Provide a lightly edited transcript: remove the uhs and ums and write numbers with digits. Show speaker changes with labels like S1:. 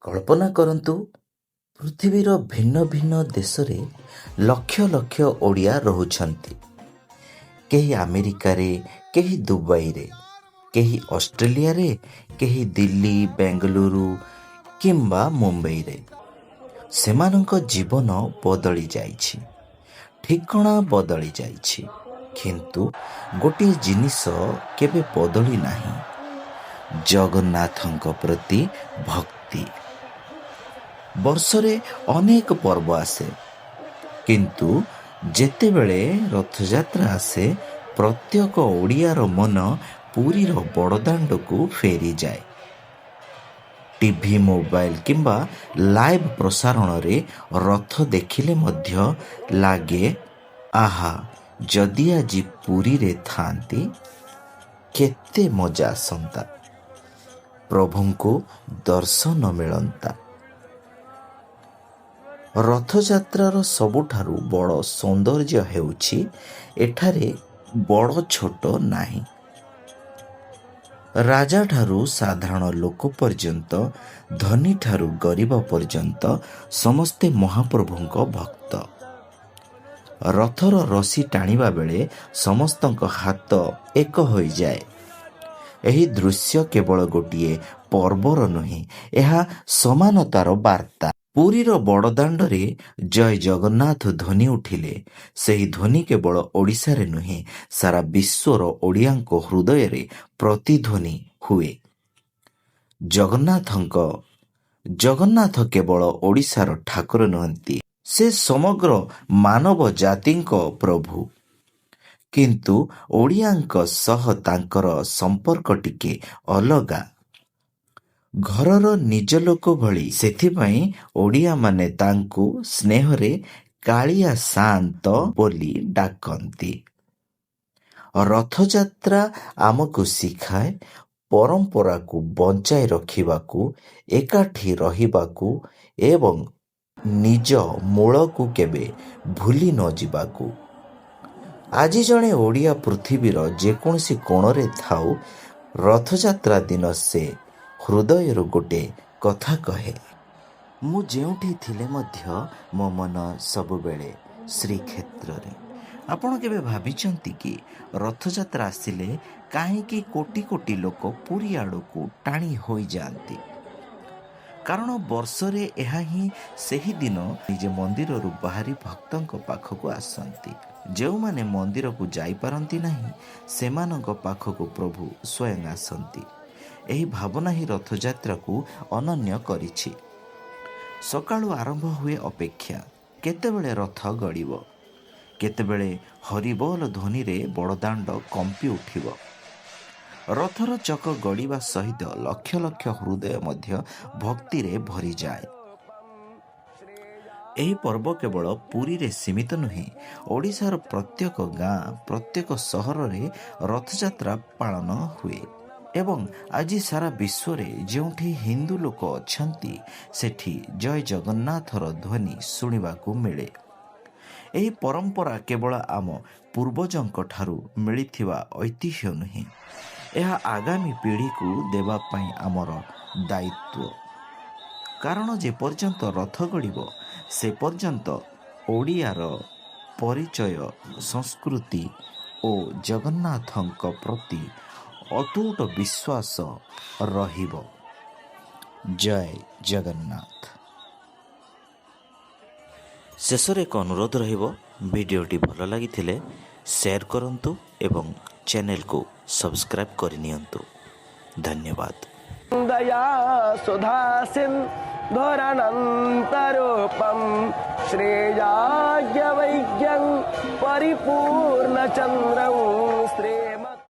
S1: କଳ୍ପନା କରନ୍ତୁ ପୃଥିବୀର ଭିନ୍ନ ଭିନ୍ନ ଦେଶରେ ଲକ୍ଷ ଲକ୍ଷ ଓଡ଼ିଆ ରହୁଛନ୍ତି। କେହି ଆମେରିକାରେ, କେହି ଦୁବାଇରେ, କେହି ଅଷ୍ଟ୍ରେଲିଆରେ, କେହି ଦିଲ୍ଲୀ, ବେଙ୍ଗଲୁରୁ କିମ୍ବା ମୁମ୍ବାଇରେ। ସେମାନଙ୍କ ଜୀବନ ବଦଳି ଯାଇଛି, ଠିକଣା ବଦଳି ଯାଇଛି, କିନ୍ତୁ ଗୋଟିଏ ଜିନିଷ କେବେ ବଦଳି ନାହିଁ, ଜଗନ୍ନାଥଙ୍କ ପ୍ରତି ଭକ୍ତି। ବର୍ଷରେ ଅନେକ ପର୍ବ ଆସେ, କିନ୍ତୁ ଯେତେବେଳେ ରଥଯାତ୍ରା ଆସେ ପ୍ରତ୍ୟେକ ଓଡ଼ିଆର ମନ ପୁରୀର ବଡ଼ଦାଣ୍ଡକୁ ଫେରିଯାଏ। ଟିଭି, ମୋବାଇଲ କିମ୍ବା ଲାଇଭ୍ ପ୍ରସାରଣରେ ରଥ ଦେଖିଲେ ମଧ୍ୟ ଲାଗେ, ଆହା, ଯଦି ଆଜି ପୁରୀରେ ଥାଆନ୍ତି କେତେ ମଜା ଆସନ୍ତା, ପ୍ରଭୁଙ୍କୁ ଦର୍ଶନ ମିଳନ୍ତା। ରଥଯାତ୍ରାର ସବୁଠାରୁ ବଡ଼ ସୌନ୍ଦର୍ଯ୍ୟ ହେଉଛି ଏଠାରେ ବଡ଼ ଛୋଟ ନାହିଁ। ରାଜାଠାରୁ ସାଧାରଣ ଲୋକ ପର୍ଯ୍ୟନ୍ତ, ଧନୀଠାରୁ ଗରିବ ପର୍ଯ୍ୟନ୍ତ ସମସ୍ତେ ମହାପ୍ରଭୁଙ୍କ ଭକ୍ତ। ରଥର ରଶି ଟାଣିବା ବେଳେ ସମସ୍ତଙ୍କ ହାତ ଏକ ହୋଇଯାଏ। ଏହି ଦୃଶ୍ୟ କେବଳ ଗୋଟିଏ ପର୍ବର ନୁହେଁ, ଏହା ସମାନତାର ବାର୍ତ୍ତା। ପୁରୀର ବଡ଼ଦାଣ୍ଡରେ ଜୟ ଜଗନ୍ନାଥ ଧ୍ୱନି ଉଠିଲେ ସେହି ଧ୍ୱନି କେବଳ ଓଡ଼ିଶାରେ ନୁହେଁ, ସାରା ବିଶ୍ୱର ଓଡ଼ିଆଙ୍କ ହୃଦୟରେ ପ୍ରତିଧ୍ୱନି ହୁଏ। ଜଗନ୍ନାଥ କେବଳ ଓଡ଼ିଶାର ଠାକୁର ନୁହନ୍ତି, ସେ ସମଗ୍ର ମାନବ ଜାତିଙ୍କ ପ୍ରଭୁ। କିନ୍ତୁ ଓଡ଼ିଆଙ୍କ ସହ ତାଙ୍କର ସମ୍ପର୍କ ଟିକେ ଅଲଗା, ଘରର ନିଜ ଲୋକ ଭଳି। ସେଥିପାଇଁ ଓଡ଼ିଆମାନେ ତାଙ୍କୁ ସ୍ନେହରେ କାଳିଆ ସାଆନ୍ତ ବୋଲି ଡାକନ୍ତି। ରଥଯାତ୍ରା ଆମକୁ ଶିଖାଏ ପରମ୍ପରାକୁ ବଞ୍ଚାଇ ରଖିବାକୁ, ଏକାଠି ରହିବାକୁ ଏବଂ ନିଜ ମୂଳକୁ କେବେ ଭୁଲି ନ ଯିବାକୁ। ଆଜି ଜଣେ ଓଡ଼ିଆ ପୃଥିବୀର ଯେକୌଣସି କୋଣରେ ଥାଉ, ରଥଯାତ୍ରା ଦିନ ସେ ହୃଦୟରୁ ଗୋଟେ କଥା କହେ, ମୁଁ ଯେଉଁଠି ଥିଲେ ମଧ୍ୟ ମୋ ମନ ସବୁବେଳେ ଶ୍ରୀକ୍ଷେତ୍ରରେ। ଆପଣ କେବେ ଭାବିଛନ୍ତି କି ରଥଯାତ୍ରା ଆସିଲେ କାହିଁକି କୋଟି କୋଟି ଲୋକ ପୁରୀ ଆଡ଼କୁ ଟାଣି ହୋଇଯାଆନ୍ତି? କାରଣ ବର୍ଷରେ ଏହା ହିଁ ସେହି ଦିନ ନିଜ ମନ୍ଦିରରୁ ବାହାରି ଭକ୍ତଙ୍କ ପାଖକୁ ଆସନ୍ତି। ଯେଉଁମାନେ ମନ୍ଦିରକୁ ଯାଇପାରନ୍ତି ନାହିଁ, ସେମାନଙ୍କ ପାଖକୁ ପ୍ରଭୁ ସ୍ୱୟଂ ଆସନ୍ତି। ଏହି ଭାବନା ହିଁ ରଥଯାତ୍ରାକୁ ଅନନ୍ୟ କରିଛି। ସକାଳୁ ଆରମ୍ଭ ହୁଏ ଅପେକ୍ଷା, କେତେବେଳେ ରଥ ଗଡ଼ିବ, କେତେବେଳେ ହରିବୋଲ ଧ୍ୱନିରେ ବଡ଼ଦାଣ୍ଡ କମ୍ପି ଉଠିବ। ରଥର ଚକ ଗଡ଼ିବା ସହିତ ଲକ୍ଷ ଲକ୍ଷ ହୃଦୟ ମଧ୍ୟ ଭକ୍ତିରେ ଭରିଯାଏ। ଏହି ପର୍ବ କେବଳ ପୁରୀରେ ସୀମିତ ନୁହେଁ, ଓଡ଼ିଶାର ପ୍ରତ୍ୟେକ ଗାଁ, ପ୍ରତ୍ୟେକ ସହରରେ ରଥଯାତ୍ରା ପାଳନ ହୁଏ। ଏବଂ ଆଜି ସାରା ବିଶ୍ୱରେ ଯେଉଁଠି ହିନ୍ଦୁ ଲୋକ ଅଛନ୍ତି, ସେଠି ଜୟ ଜଗନ୍ନାଥର ଧ୍ୱନି ଶୁଣିବାକୁ ମିଳେ। ଏହି ପରମ୍ପରା କେବଳ ଆମ ପୂର୍ବଜଙ୍କ ଠାରୁ ମିଳିଥିବା ଐତିହ୍ୟ ନୁହେଁ, ଏହା ଆଗାମୀ ପିଢ଼ିକୁ ଦେବା ପାଇଁ ଆମର ଦାୟିତ୍ୱ। କାରଣ ଯେପର୍ଯ୍ୟନ୍ତ ରଥ ଗଡ଼ିବ, ସେ ପର୍ଯ୍ୟନ୍ତ ଓଡ଼ିଆର ପରିଚୟ, ସଂସ୍କୃତି ଓ ଜଗନ୍ନାଥଙ୍କ ପ୍ରତି ଅତୁଟ ବିଶ୍ୱାସ ରହିବ। ଜୟ ଜଗନ୍ନାଥ। ଶେଷରେ ଏକ ଅନୁରୋଧ ରହିବ, ଭିଡ଼ିଓଟି ଭଲ ଲାଗିଥିଲେ ସେୟାର କରନ୍ତୁ ଏବଂ ଚ୍ୟାନେଲକୁ ସବସ୍କ୍ରାଇବ୍ କରିନିଅନ୍ତୁ। ଧନ୍ୟବାଦ।
S2: ଦୟା ସୁଧା ସିନ୍ଧୁରନନ୍ତରୂପମ୍ ଶ୍ରେୟାଜ୍ఞ ବୈଜ୍ଞଂ ପରିପୂର୍ଣ୍ଣ ଚନ୍ଦ୍ରଂ ଶ୍ରେୟ